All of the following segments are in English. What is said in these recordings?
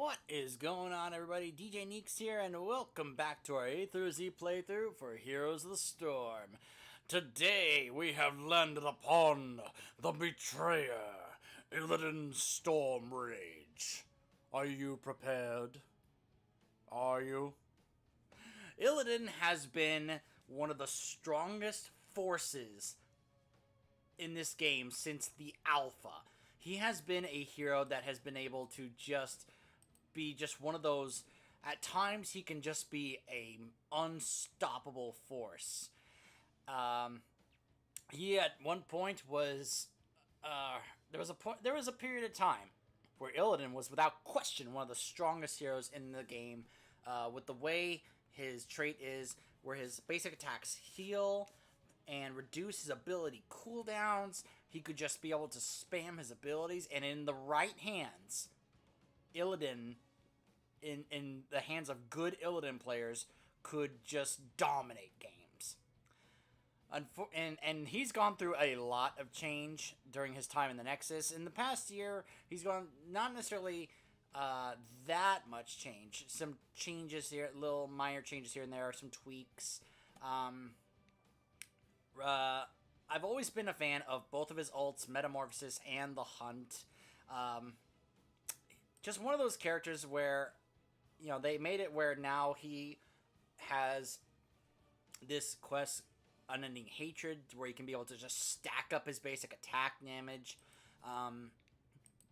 What is going on, everybody? DJ Neeks here, and welcome back to our A through Z playthrough for Heroes of the Storm. Today, we have landed upon the Betrayer, Illidan Storm Rage. Are you prepared? Are you? Illidan has been one of the strongest forces in this game since the alpha. He has been a hero that has been able to be one of those. At times, he can just be a unstoppable force. He at one point was there was a period of time where Illidan was without question one of the strongest heroes in the game, with the way his trait is, where his basic attacks heal and reduce his ability cooldowns. He could just be able to spam his abilities, and in the right hands, Illidan, in the hands of good Illidan players, could just dominate games. And he's gone through a lot of change during his time in the Nexus. In the past year, he's gone not necessarily that much change. Some changes here, little minor changes here and there, some tweaks. I've always been a fan of both of his ults, Metamorphosis and the Hunt. Just one of those characters where, you know, they made it where now he has this quest, Unending Hatred, where he can be able to just stack up his basic attack damage,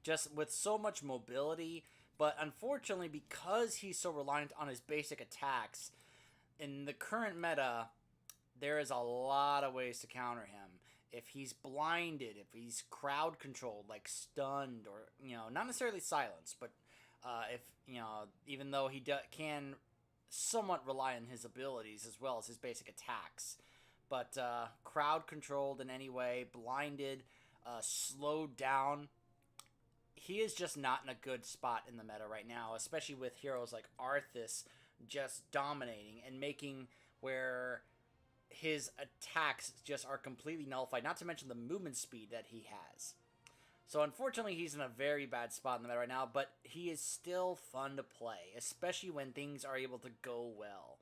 just with so much mobility. But unfortunately, because he's so reliant on his basic attacks, in the current meta, there is a lot of ways to counter him. If he's blinded, if he's crowd controlled, like stunned, or, you know, not necessarily silenced, but if, you know, even though he can somewhat rely on his abilities as well as his basic attacks, but crowd controlled in any way, blinded, slowed down, he is just not in a good spot in the meta right now, especially with heroes like Arthas just dominating and making where his attacks just are completely nullified, not to mention the movement speed that he has. So unfortunately, he's in a very bad spot in the meta right now, but he is still fun to play, especially when things are able to go well.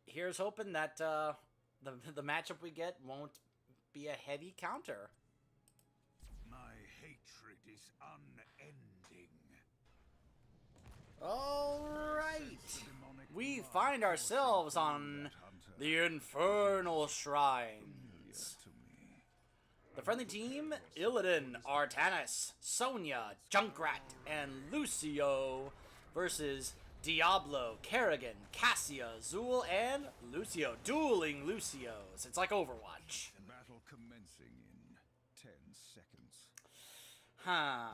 Here's hoping that the matchup we get won't be a heavy counter. My hatred is unending. Alright, we find ourselves on the Infernal Shrines. The friendly team, Illidan, Artanis, Sonya, Junkrat, and Lucio versus Diablo, Kerrigan, Cassia, Zool, and Lucio. Dueling Lucios. It's like Overwatch. Battle commencing in 10 seconds. Huh.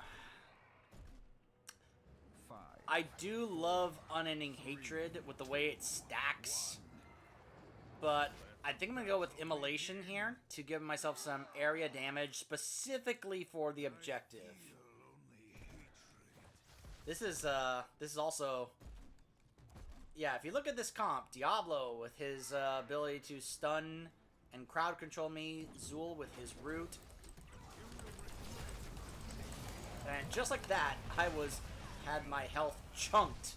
5. I do love Unending Hatred with the way it stacks, but I think I'm going to go with Immolation here to give myself some area damage specifically for the objective. This is also, yeah, if you look at this comp, Diablo with his ability to stun and crowd control me, Zool with his root, and just like that, I had my health chunked.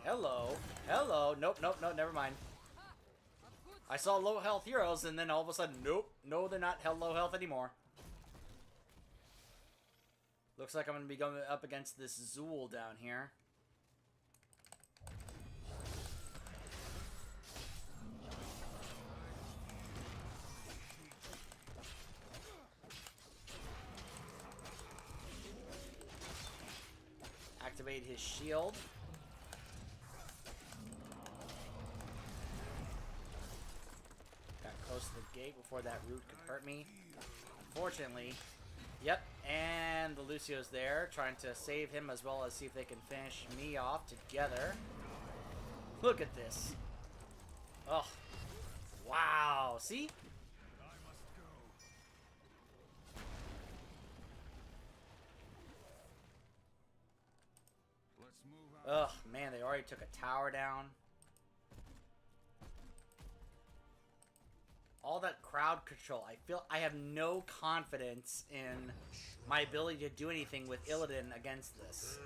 Hello. Hello. Nope, never mind. I saw low health heroes, and then all of a sudden, nope. No, they're not low health anymore. Looks like I'm going to be going up against this Zool down here. Activate his shield. Got close to the gate before that root could hurt me. Unfortunately. Yep, and the Lucio's there, trying to save him as well as see if they can finish me off together. Look at this. Oh. Wow. See? Ugh, man, they already took a tower down. all that crowd control. I feel I have no confidence in my ability to do anything with Illidan against this.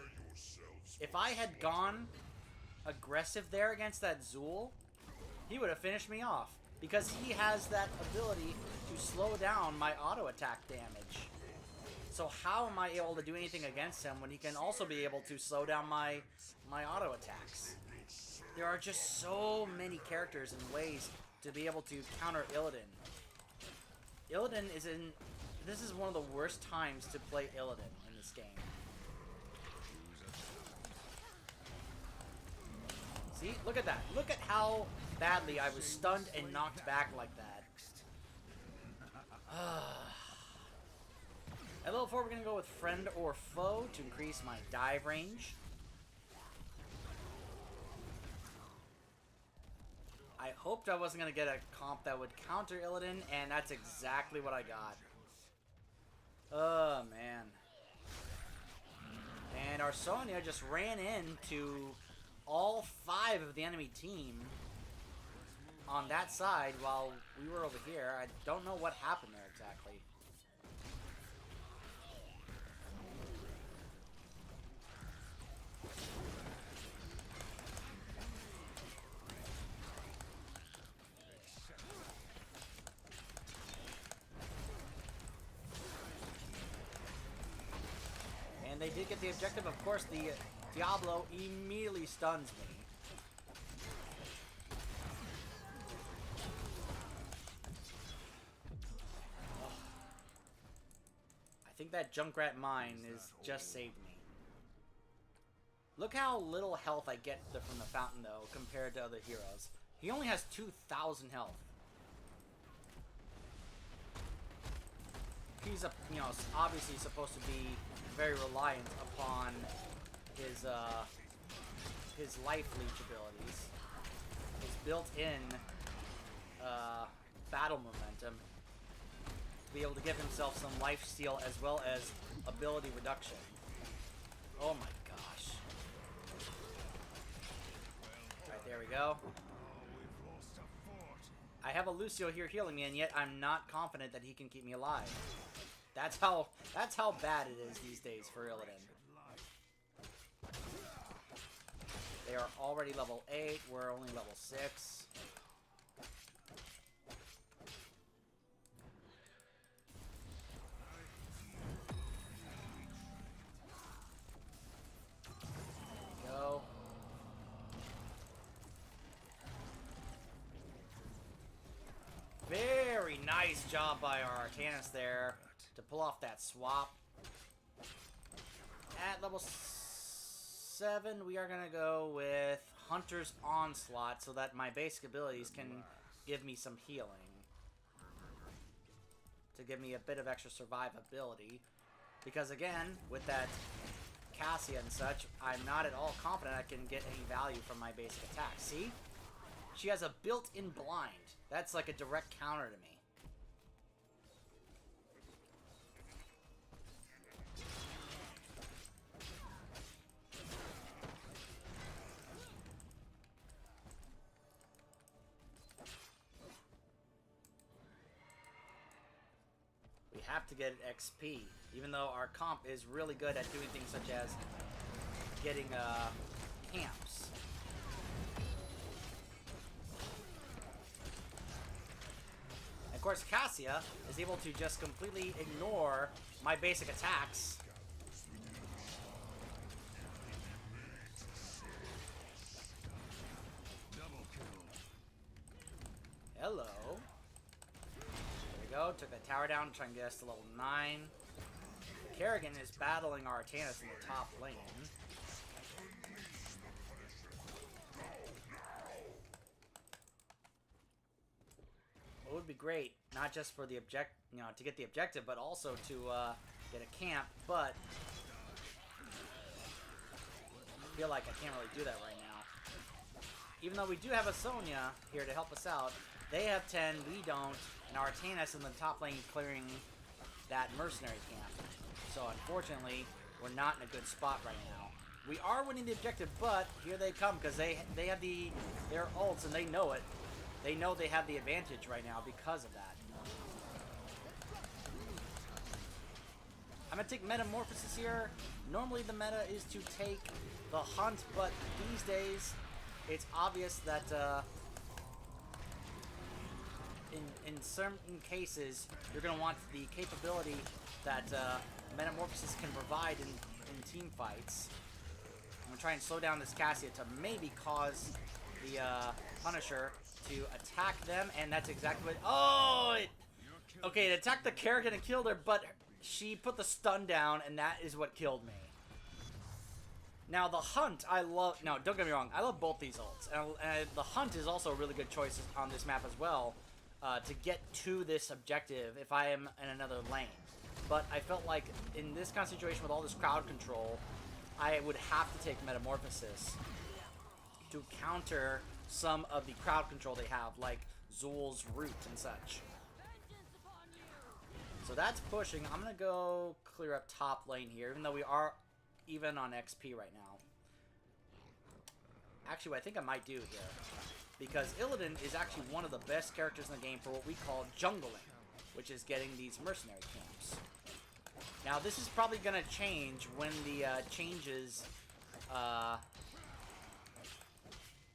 If I had gone aggressive there against that Zool, he would have finished me off. Because he has that ability to slow down my auto attack damage. So how am I able to do anything against him when he can also be able to slow down my auto attacks? There are just so many characters and ways to be able to counter Illidan. Illidan is in... This is one of the worst times to play Illidan in this game. See? Look at that. Look at how badly I was stunned and knocked back like that. At level 4, we're going to go with Friend or Foe to increase my dive range. I hoped I wasn't going to get a comp that would counter Illidan, and that's exactly what I got. Oh, man. And our Sonya just ran into all 5 of the enemy team on that side while we were over here. I don't know what happened there exactly. And they did get the objective. Of course, the Diablo immediately stuns me. I think that Junkrat mine is just saved me. Look how little health I get from the fountain, though, compared to other heroes. He only has 2,000 health. He's obviously supposed to be very reliant upon his life leech abilities, his built-in battle momentum, to be able to give himself some life steal as well as ability reduction. Oh my gosh. Alright, there we go. I have a Lucio here healing me, and yet I'm not confident that he can keep me alive. That's how bad it is these days for Illidan. They are already level 8, we're only level 6. There we go. Very nice job by our Artanis there to pull off that swap. At level 7, we are going to go with Hunter's Onslaught so that my basic abilities can give me some healing. To give me a bit of extra survivability. Because again, with that Cassia and such, I'm not at all confident I can get any value from my basic attack. See? She has a built-in blind. That's like a direct counter to me. We have to get XP, even though our comp is really good at doing things such as getting camps. Of course, Cassia is able to just completely ignore my basic attacks. Hello. There we go. Took that tower down, trying to get us to level 9. Kerrigan is battling our Artanis in the top lane. It would be great, not just for the to get the objective, but also to get a camp. But I feel like I can't really do that right now. Even though we do have a Sonya here to help us out, they have 10, we don't, and our Artanis in the top lane clearing that mercenary camp. So unfortunately, we're not in a good spot right now. We are winning the objective, but here they come because they have their ults and they know it. They know they have the advantage right now because of that. I'm going to take Metamorphosis here. Normally the meta is to take the Hunt, but these days it's obvious that in certain cases you're going to want the capability that Metamorphosis can provide in team fights. I'm going to try and slow down this Cassia to maybe cause the Punisher to attack them, and that's exactly what... Oh! Okay, it attacked the Kerrigan and killed her, but she put the stun down, and that is what killed me. Now, the Hunt, I love... No, don't get me wrong. I love both these ults. And the Hunt is also a really good choice on this map as well to get to this objective if I am in another lane. But I felt like in this kind of situation with all this crowd control, I would have to take Metamorphosis to counter some of the crowd control they have, like Zul's root and such. So that's pushing. I'm going to go clear up top lane here, even though we are even on XP right now. Actually, what I think I might do here, because Illidan is actually one of the best characters in the game for what we call jungling, which is getting these mercenary camps. Now, this is probably going to change when the changes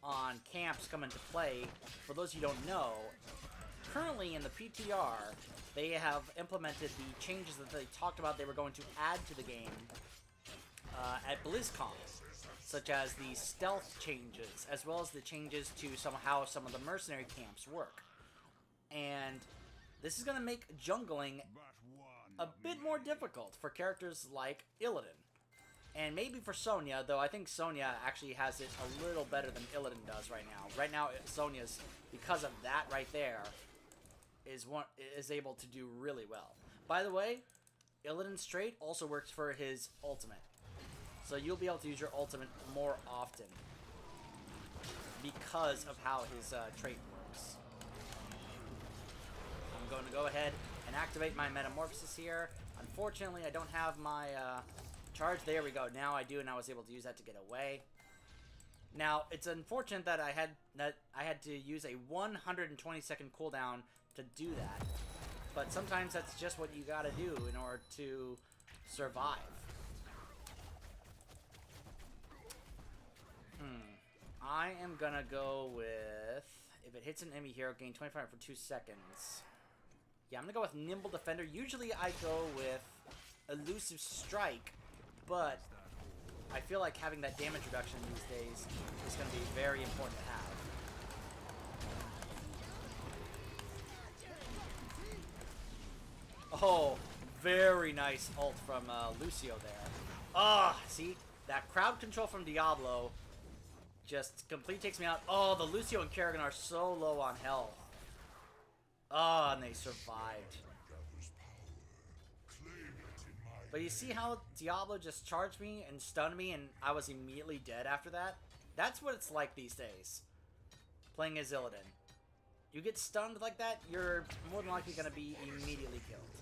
on camps come into play. For those of you who don't know, currently in the PTR, they have implemented the changes that they talked about they were going to add to the game at BlizzCon, such as the stealth changes, as well as the changes to how some of the mercenary camps work. And this is going to make jungling a bit more difficult for characters like Illidan. And maybe for Sonya, though I think Sonya actually has it a little better than Illidan does right now. Right now, Sonya's, because of that right there, is able to do really well. By the way, Illidan's trait also works for his ultimate. So you'll be able to use your ultimate more often because of how his trait works. I'm going to go ahead and activate my Metamorphosis here. Unfortunately, I don't have my charge. There we go. Now I do, and I was able to use that to get away. Now, it's unfortunate that I had to use a 120-second cooldown to do that. But sometimes that's just what you gotta do in order to survive. I am gonna go with... If it hits an enemy hero, gain 25 for 2 seconds. Yeah, I'm gonna go with Nimble Defender. Usually I go with Elusive Strike, but I feel like having that damage reduction these days is gonna be very important to have. Oh, very nice ult from Lucio there. Ah, see? That crowd control from Diablo just completely takes me out. Oh, the Lucio and Kerrigan are so low on health. Oh, and they survived. But you see how Diablo just charged me and stunned me and I was immediately dead after that? That's what it's like these days, playing as Illidan. You get stunned like that, you're more than likely going to be immediately killed.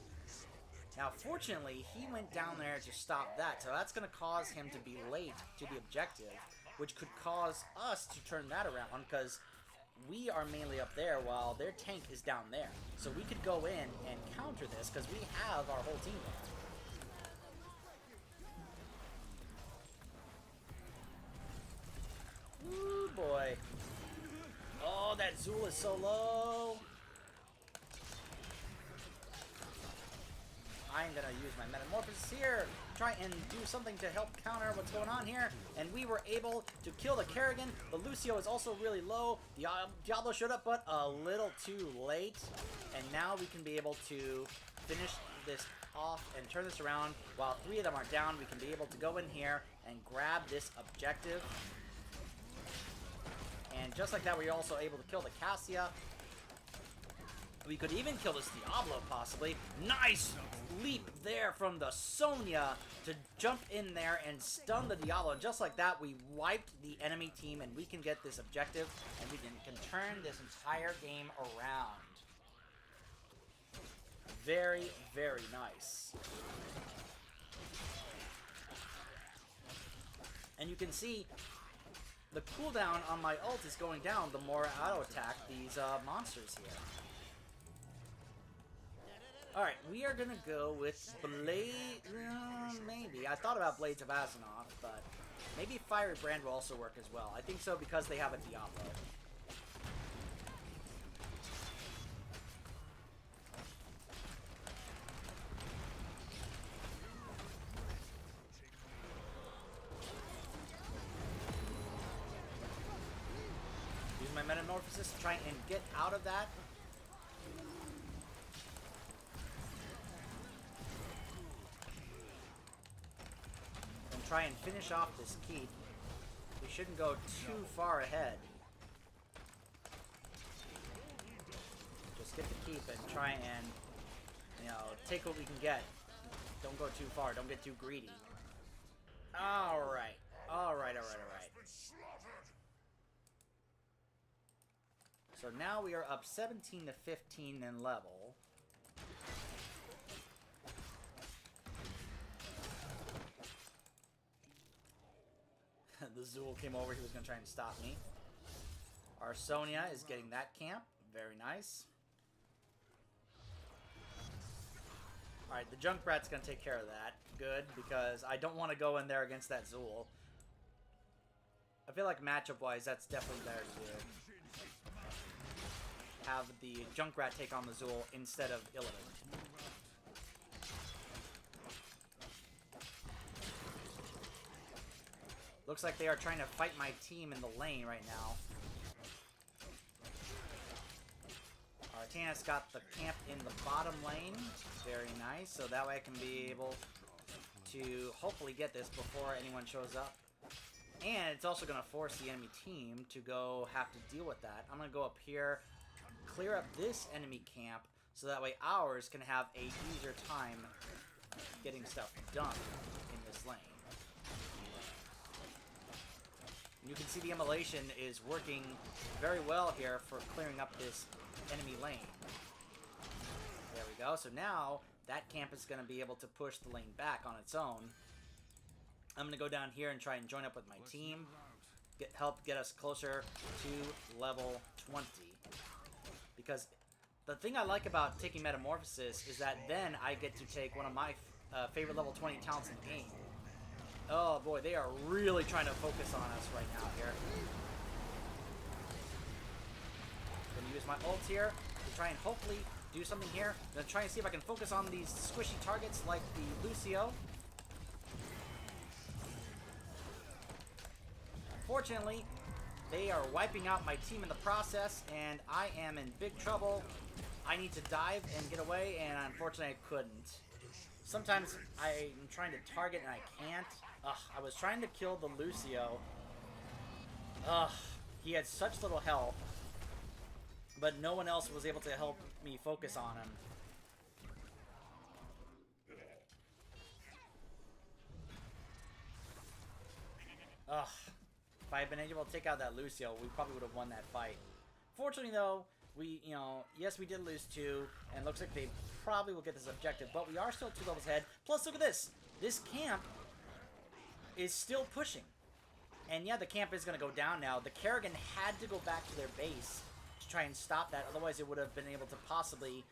Now, fortunately, he went down there to stop that, so that's going to cause him to be late to the objective, which could cause us to turn that around, because we are mainly up there while their tank is down there. So we could go in and counter this, because we have our whole team there. Ooh, boy. Oh, that Zul is so low. I'm going to use my Metamorphosis here, try and do something to help counter what's going on here, and we were able to kill the Kerrigan. The Lucio is also really low. Diablo showed up, but a little too late, and now we can be able to finish this off and turn this around. While 3 of them are down, we can be able to go in here and grab this objective. And just like that, we're also able to kill the Cassia. We could even kill this Diablo, possibly. Nice leap there from the Sonya to jump in there and stun the Diablo. And just like that, we wiped the enemy team, and we can get this objective, and we can turn this entire game around. Very, very nice. And you can see the cooldown on my ult is going down the more I auto-attack these monsters here. Alright, we are gonna go with Blade... maybe. I thought about Blades of Azzinoth, but maybe Fiery Brand will also work as well. I think so because they have a Diablo. Use my Metamorphosis to try and get out of that. Try and finish off this keep. We shouldn't go too far ahead. Just get the keep and try and, you know, take what we can get. Don't go too far. Don't get too greedy. Alright. Alright. So now we are up 17 to 15 in level. The Zool came over. He was going to try and stop me. Our Sonya is getting that camp. Very nice. Alright, the Junkrat's going to take care of that. Good, because I don't want to go in there against that Zool. I feel like matchup-wise, that's definitely better to do. Have the Junkrat take on the Zool instead of Illidan. Looks like they are trying to fight my team in the lane right now. Artana's got the camp in the bottom lane. Very nice. So that way I can be able to hopefully get this before anyone shows up. And it's also going to force the enemy team to go have to deal with that. I'm going to go up here, clear up this enemy camp, so that way ours can have a easier time getting stuff done in this lane. You can see the immolation is working very well here for clearing up this enemy lane. There we go. So now that camp is going to be able to push the lane back on its own. I'm going to go down here and try and join up with my team. Help get us closer to level 20. Because the thing I like about taking Metamorphosis is that then I get to take one of my favorite level 20 talents in the game. Oh boy, they are really trying to focus on us right now here. I'm gonna use my ult here to try and hopefully do something here. I'm gonna try and see if I can focus on these squishy targets like the Lucio. Unfortunately, they are wiping out my team in the process, and I am in big trouble. I need to dive and get away, and unfortunately I couldn't. Sometimes I'm trying to target and I can't. I was trying to kill the Lucio. He had such little health, but no one else was able to help me focus on him. If I had been able to take out that Lucio, we probably would have won that fight. Fortunately, though, yes, we did lose 2, and it looks like they probably will get this objective, but we are still 2 levels ahead. Plus, look at this. This camp is still pushing. And yeah, the camp is going to go down now. The Kerrigan had to go back to their base to try and stop that. Otherwise, it would have been able to possibly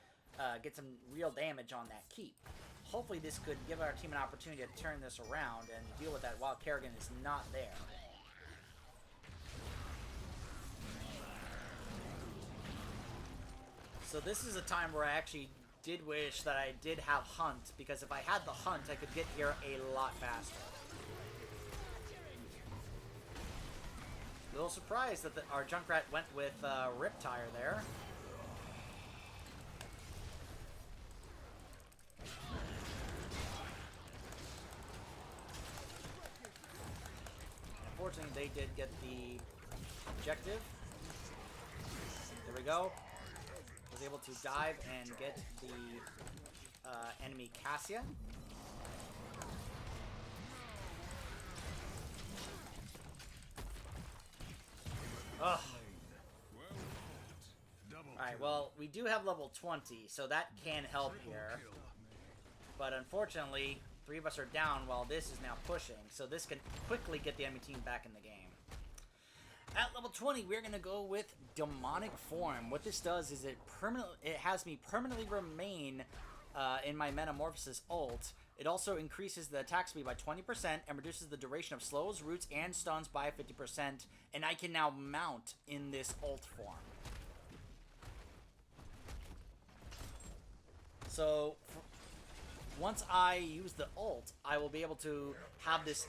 get some real damage on that keep. Hopefully, this could give our team an opportunity to turn this around and deal with that while Kerrigan is not there. So this is a time where I actually did wish that I did have Hunt, because if I had the Hunt, I could get here a lot faster. A little surprised that our Junkrat went with Riptire there. Unfortunately, they did get the objective. There we go. Was able to dive and get the enemy Cassia. Ugh. Alright, well, we do have level 20, so that can help here. But unfortunately, 3 of us are down while this is now pushing, so this can quickly get the enemy team back in the game. At level 20, we're going to go with Demonic Form. What this does is it has me permanently remain in my Metamorphosis ult. It also increases the attack speed by 20% and reduces the duration of slows, roots, and stuns by 50%. And I can now mount in this ult form. So, once I use the ult, I will be able to have this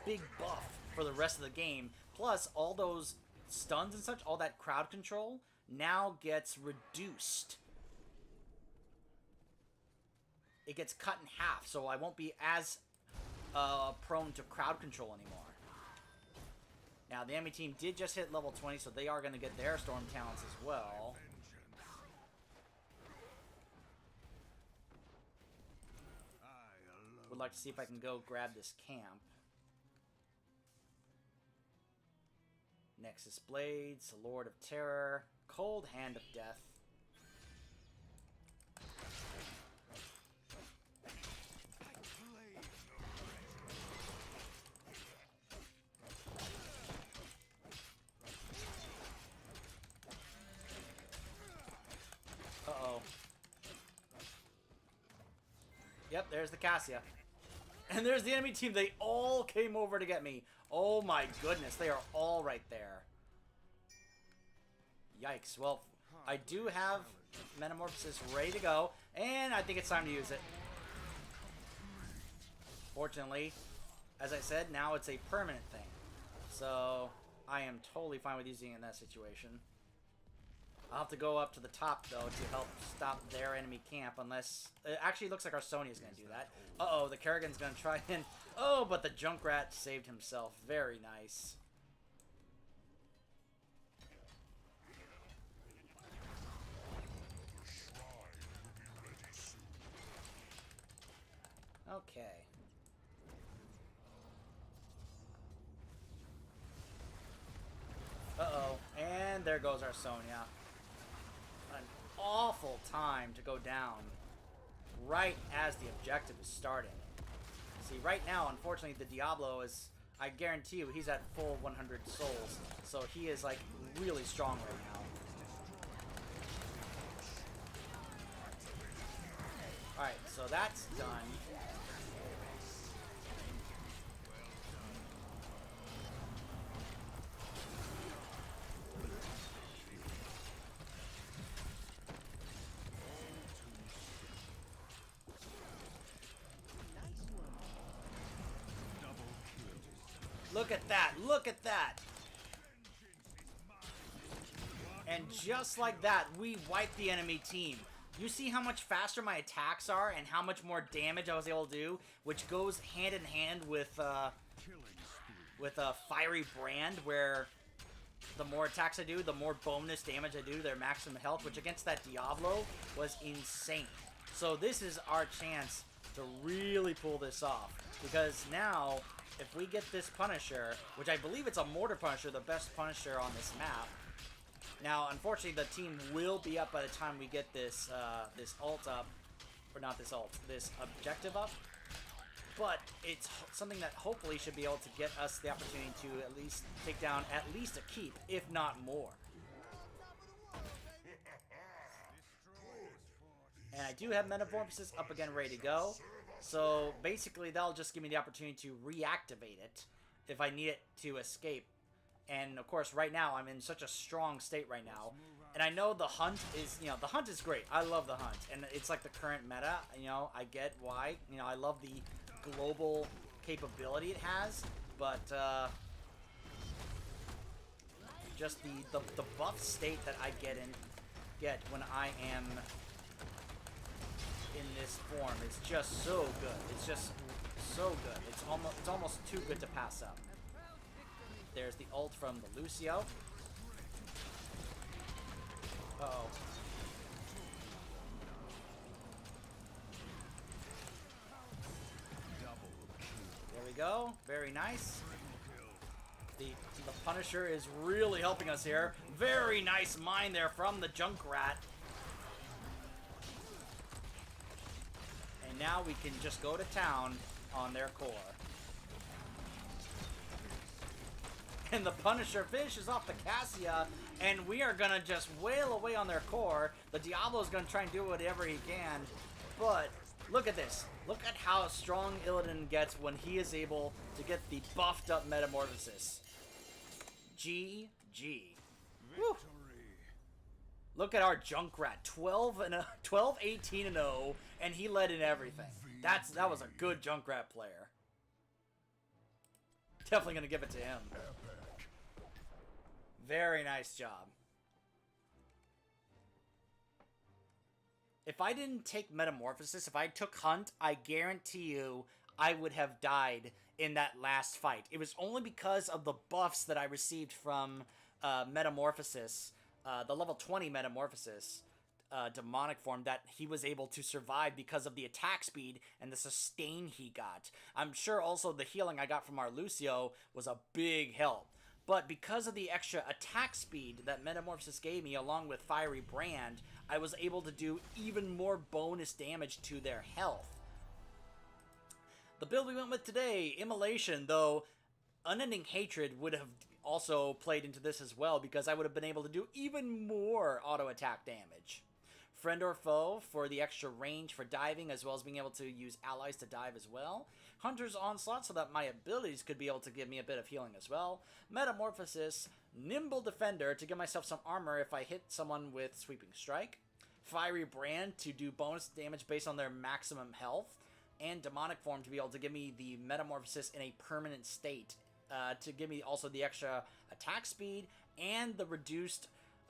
big buff for the rest of the game. Plus, all those stuns and such, all that crowd control, now gets reduced. It gets cut in half, so I won't be as prone to crowd control anymore. Now, the enemy team did just hit level 20, so they are going to get their storm talents as well. Would like to see if I can go grab this camp. Nexus Blades, Lord of Terror, Cold Hand of Death. Uh-oh. Yep, there's the Cassia. And there's the enemy team. They all came over to get me. Oh my goodness, they are all right there. Yikes. Well, I do have Metamorphosis ready to go, and I think it's time to use it. Fortunately, as I said, now it's a permanent thing. So, I am totally fine with using it in that situation. I'll have to go up to the top, though, to help stop their enemy camp, unless... It actually looks like our Sonya's going to do that. Uh-oh, the Kerrigan's going to try and... Oh, but the Junkrat saved himself. Very nice. Okay. Uh-oh, and there goes our Sonya. An awful time to go down right as the objective is starting. See, right now, unfortunately, the Diablo is, I guarantee you, he's at full 100 souls. So he is, like, really strong right now. Alright, so that's done. Look at that! Look at that! And just like that, we wiped the enemy team. You see how much faster my attacks are and how much more damage I was able to do, which goes hand in hand with a Fiery Brand, where the more attacks I do, the more bonus damage I do, their maximum health, which against that Diablo was insane. So this is our chance to really pull this off, because now, if we get this Punisher, which I believe it's a Mortar Punisher, the best Punisher on this map. Now, unfortunately, the team will be up by the time we get this this ult up, or not this ult, this objective up. But it's something that hopefully should be able to get us the opportunity to at least take down at least a keep, if not more. And I do have Metamorphosis up again, ready to go. So basically, that'll just give me the opportunity to reactivate it if I need it to escape. And of course, right now, I'm in such a strong state right now. And I know the hunt is, you know, the hunt is great. I love the hunt. And it's like the current meta, you know, I get why. You know, I love the global capability it has. But, just the buff state that I get when I am in this form is just so good. It's just so good. It's almost too good to pass up. There's the ult from the Lucio. Uh-oh. There we go. Very nice. The Punisher is really helping us here. Very nice mine there from the Junkrat. And now we can just go to town on their core. And the Punisher finishes off the Cassia, and we are gonna just wail away on their core. The Diablo's gonna try and do whatever he can, but look at this. Look at how strong Illidan gets when he is able to get the buffed up Metamorphosis. GG. Woo. Look at our Junkrat, 18-0, and he led in everything. That was a good Junkrat player. Definitely gonna give it to him. Very nice job. If I didn't take Metamorphosis, if I took Hunt, I guarantee you I would have died in that last fight. It was only because of the buffs that I received from Metamorphosis, the level 20 Metamorphosis, demonic form, that he was able to survive because of the attack speed and the sustain he got. I'm sure also the healing I got from our Lucio was a big help. But because of the extra attack speed that Metamorphosis gave me, along with Fiery Brand, I was able to do even more bonus damage to their health. The build we went with today, Immolation, though Unending Hatred would have also played into this as well, because I would have been able to do even more auto attack damage. Friend or Foe for the extra range for diving, as well as being able to use allies to dive as well. Hunter's Onslaught, so that my abilities could be able to give me a bit of healing as well. Metamorphosis, Nimble Defender to give myself some armor if I hit someone with Sweeping Strike. Fiery Brand to do bonus damage based on their maximum health. And Demonic Form to be able to give me the Metamorphosis in a permanent state. To give me also the extra attack speed and the reduced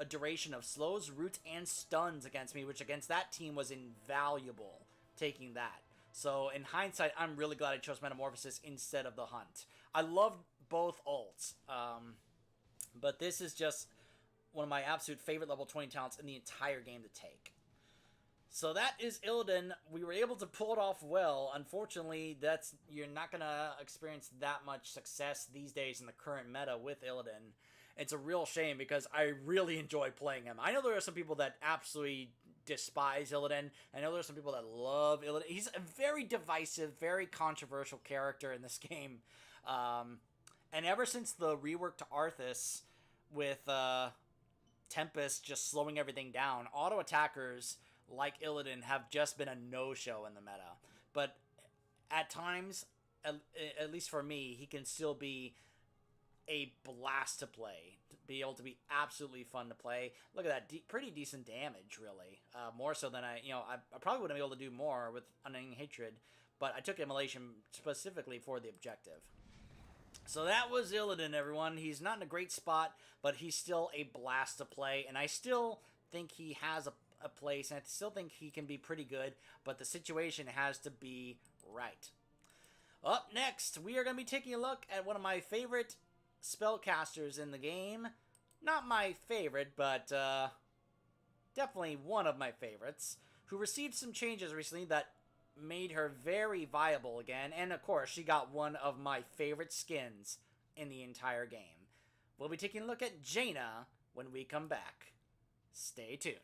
duration of slows, roots, and stuns against me, which against that team was invaluable, taking that. So in hindsight, I'm really glad I chose Metamorphosis instead of the Hunt. I loved both ults, but this is just one of my absolute favorite level 20 talents in the entire game to take. So that is Illidan. We were able to pull it off well. Unfortunately, you're not going to experience that much success these days in the current meta with Illidan. It's a real shame because I really enjoy playing him. I know there are some people that absolutely despise Illidan. I know there are some people that love Illidan. He's a very divisive, very controversial character in this game. And ever since the rework to Arthas with Tempest just slowing everything down, auto attackers like Illidan have just been a no-show in the meta. But at times, at least for me, he can still be a blast to play, to be able to be absolutely fun to play. Look at that, pretty decent damage, really. More so than I probably wouldn't be able to do more with Unending Hatred, but I took Immolation specifically for the objective. So that was Illidan, everyone. He's not in a great spot, but he's still a blast to play, and I still think he has a place, and I still think he can be pretty good, but the situation has to be right. Up next, we are going to be taking a look at one of my favorite spellcasters in the game. Not my favorite, but definitely one of my favorites, who received some changes recently that made her very viable again, and of course, she got one of my favorite skins in the entire game. We'll be taking a look at Jaina when we come back. Stay tuned.